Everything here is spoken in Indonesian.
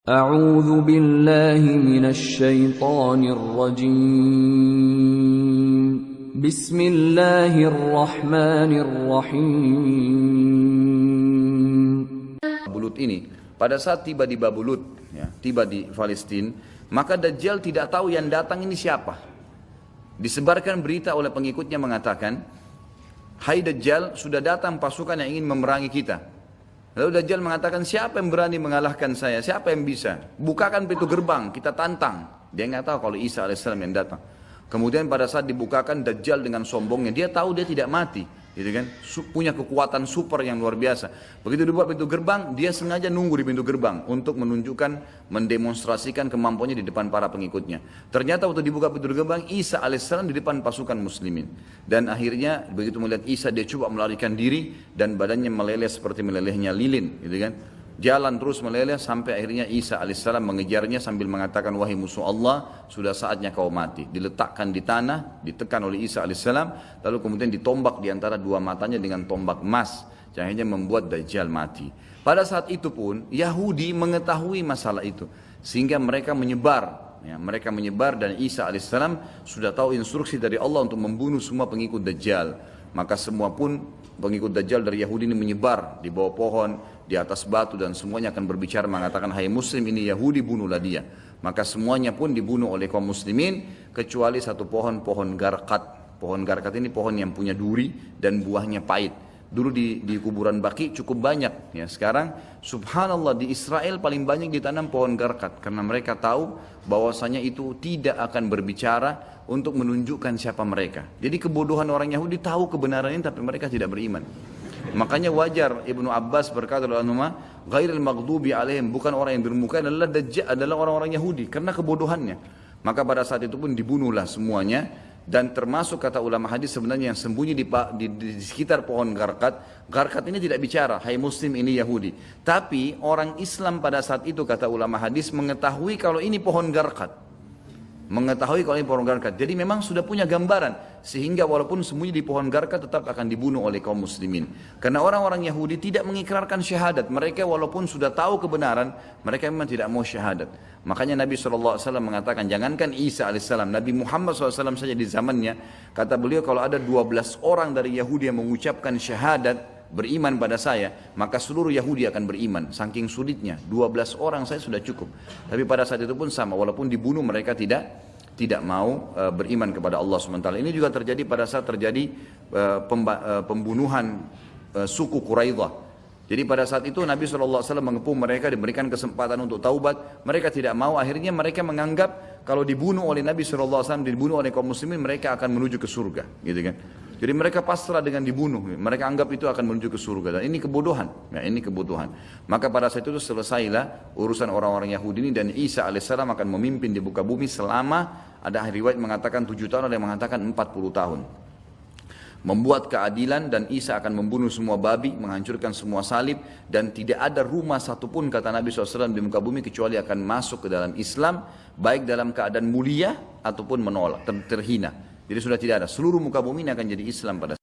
أعوذ بالله من الشيطان الرجيم بسم الله الرحمن الرحيم. Babulut ini, pada saat tiba di Babulut, tiba di Palestina, maka Dajjal tidak tahu yang datang ini siapa. Disebarkan berita oleh pengikutnya mengatakan, "Hai Dajjal, sudah datang pasukan yang ingin memerangi kita." Lalu Dajjal mengatakan, siapa yang berani mengalahkan saya? Siapa yang bisa? Bukakan pintu gerbang, kita tantang. Dia nggak tahu kalau Isa alaihissalam yang datang. Kemudian pada saat dibukakan, Dajjal dengan sombongnya, dia tahu dia tidak mati, gitu kan? Punya kekuatan super yang luar biasa. Begitu dibuka pintu gerbang, dia sengaja nunggu di pintu gerbang untuk menunjukkan, mendemonstrasikan kemampuannya di depan para pengikutnya. Ternyata waktu dibuka pintu gerbang, Isa alaihissalam di depan pasukan muslimin. Dan akhirnya begitu melihat Isa, dia coba melarikan diri dan badannya meleleh seperti melelehnya lilin, gitu kan? Jalan terus meleleh sampai akhirnya Isa alaihissalam mengejarnya sambil mengatakan, wahai musuh Allah, sudah saatnya kau mati. Diletakkan di tanah, ditekan oleh Isa alaihissalam, lalu kemudian ditombak di antara dua matanya dengan tombak emas, yang akhirnya membuat Dajjal mati. Pada saat itu pun Yahudi mengetahui masalah itu, sehingga mereka menyebar. Mereka menyebar dan Isa alaihissalam sudah tahu instruksi dari Allah untuk membunuh semua pengikut Dajjal. Maka semua pun pengikut Dajjal dari Yahudi ini menyebar di bawah pohon, di atas batu, dan semuanya akan berbicara mengatakan, hai muslim, ini Yahudi, bunuhlah dia. Maka semuanya pun dibunuh oleh kaum muslimin kecuali satu pohon garkat. Pohon garkat ini pohon yang punya duri dan buahnya pahit. Dulu di kuburan Baqi cukup banyak, ya. Sekarang subhanallah di Israel paling banyak ditanam pohon garkat karena mereka tahu bahwasanya itu tidak akan berbicara untuk menunjukkan siapa mereka. Jadi kebodohan orang Yahudi tahu kebenaran ini tapi mereka tidak beriman. Makanya wajar Ibnu Abbas berkata dalam nama ghairil maghdubi alaihim, bukan orang yang bermuka adalah Dajjal, adalah orang-orang Yahudi karena kebodohannya. Maka pada saat itu pun dibunuhlah semuanya. Dan termasuk kata ulama hadis sebenarnya yang sembunyi di sekitar pohon garkat. Garkat ini tidak bicara, hai muslim, ini Yahudi. Tapi orang Islam pada saat itu kata ulama hadis mengetahui kalau ini pohon garkat. Mengetahui kalau ini pohon garkat. Jadi memang sudah punya gambaran. Sehingga walaupun sembunyi di pohon garkat tetap akan dibunuh oleh kaum muslimin. Karena orang-orang Yahudi tidak mengikrarkan syahadat. Mereka walaupun sudah tahu kebenaran, mereka memang tidak mau syahadat. Makanya Nabi SAW mengatakan, jangankan Isa AS, Nabi Muhammad SAW saja di zamannya, kata beliau kalau ada 12 orang dari Yahudi yang mengucapkan syahadat, beriman pada saya, maka seluruh Yahudi akan beriman. Saking sulitnya, 12 orang saya sudah cukup. Tapi pada saat itu pun sama, walaupun dibunuh mereka tidak mau beriman kepada Allah SWT. Ini juga terjadi pada saat terjadi pembunuhan suku Quraidah. Jadi pada saat itu Nabi SAW mengepung mereka, diberikan kesempatan untuk taubat. Mereka tidak mau, akhirnya mereka menganggap kalau dibunuh oleh Nabi SAW, dibunuh oleh kaum muslimin, mereka akan menuju ke surga, gitu kan. Jadi mereka pasrah dengan dibunuh, mereka anggap itu akan menuju ke surga, dan ini kebodohan, ya, ini kebodohan. Maka pada saat itu selesailah urusan orang-orang Yahudi ini, dan Isa alaihissalam akan memimpin di muka bumi selama, ada riwayat mengatakan 7 tahun, ada yang mengatakan 40 tahun. Membuat keadilan, dan Isa akan membunuh semua babi, menghancurkan semua salib, dan tidak ada rumah satupun kata Nabi SAW di muka bumi kecuali akan masuk ke dalam Islam, baik dalam keadaan mulia ataupun menolak, terhina. Jadi sudah tidak ada, seluruh muka bumi ini akan jadi Islam pada